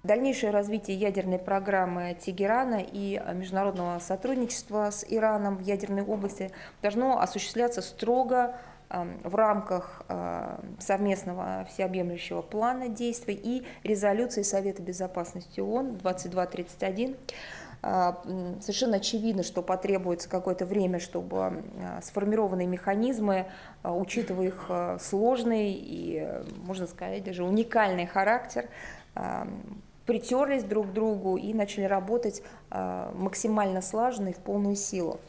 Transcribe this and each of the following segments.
Дальнейшее развитие ядерной программы Тегерана и международного сотрудничества с Ираном в ядерной области должно осуществляться строго в рамках совместного всеобъемлющего плана действий и резолюции Совета Безопасности ООН 2231. Совершенно очевидно, что потребуется какое-то время, чтобы сформированные механизмы, учитывая их сложный и, можно сказать, даже уникальный характер, притерлись друг к другу и начали работать максимально слаженно и в полную силу.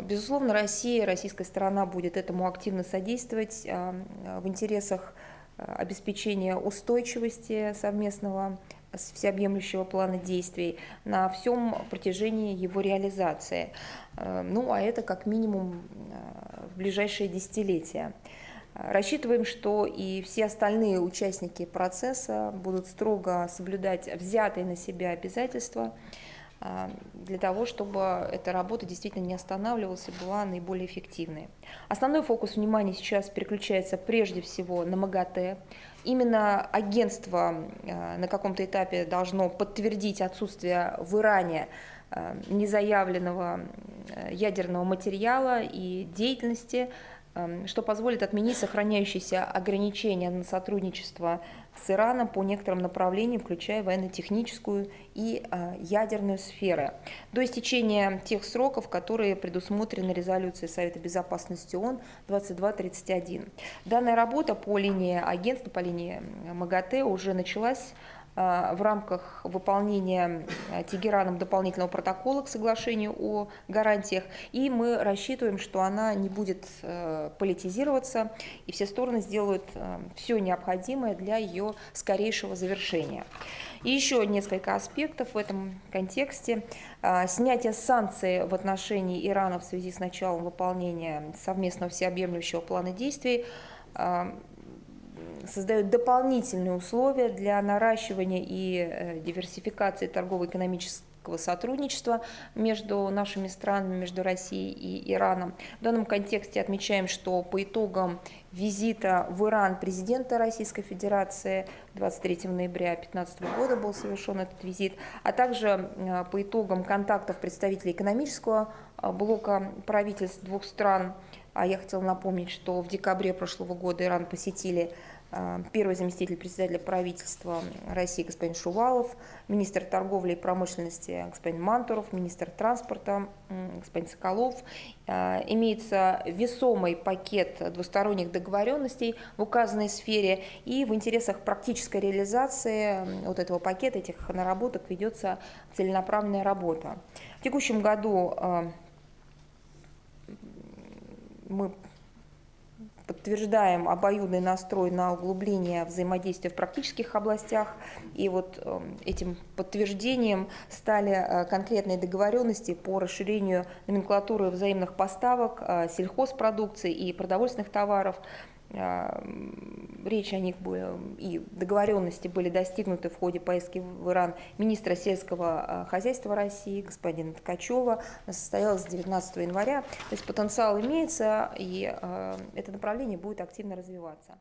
Безусловно, российская сторона будет этому активно содействовать в интересах обеспечения устойчивости совместного всеобъемлющего плана действий на всем протяжении его реализации. Ну, а это как минимум в ближайшие десятилетия. Рассчитываем, что и все остальные участники процесса будут строго соблюдать взятые на себя обязательства для того, чтобы эта работа действительно не останавливалась и была наиболее эффективной. Основной фокус внимания сейчас переключается прежде всего на МАГАТЭ. Именно агентство на каком-то этапе должно подтвердить отсутствие в Иране незаявленного ядерного материала и деятельности, что позволит отменить сохраняющиеся ограничения на сотрудничество с Ираном по некоторым направлениям, включая военно-техническую и ядерную сферы, до истечения тех сроков, которые предусмотрены резолюцией Совета Безопасности ООН 2231. Данная работа по линии агентства, по линии МАГАТЭ уже началась в рамках выполнения Тегераном дополнительного протокола к соглашению о гарантиях, и мы рассчитываем, что она не будет политизироваться, и все стороны сделают все необходимое для ее скорейшего завершения. И еще несколько аспектов в этом контексте. Снятие санкций в отношении Ирана в связи с началом выполнения совместного всеобъемлющего плана действий создают дополнительные условия для наращивания и диверсификации торгово-экономического сотрудничества между нашими странами, между Россией и Ираном. В данном контексте отмечаем, что по итогам визита в Иран президента Российской Федерации 23 ноября 2015 года был совершен этот визит, а также по итогам контактов представителей экономического блока правительств двух стран. А я хотела напомнить, что в декабре прошлого года Иран посетили первый заместитель председателя правительства России господин Шувалов, министр торговли и промышленности господин Мантуров, министр транспорта господин Соколов. Имеется весомый пакет двусторонних договоренностей в указанной сфере, и в интересах практической реализации вот этого пакета, этих наработок, ведется целенаправленная работа. В текущем году мы подтверждаем обоюдный настрой на углубление взаимодействия в практических областях. И вот этим подтверждением стали конкретные договоренности по расширению номенклатуры взаимных поставок сельхозпродукции и продовольственных товаров. Речь о них и договоренности были достигнуты в ходе поездки в Иран министра сельского хозяйства России господина Ткачева. Она состоялась 19 января. То есть потенциал имеется, и это направление будет активно развиваться.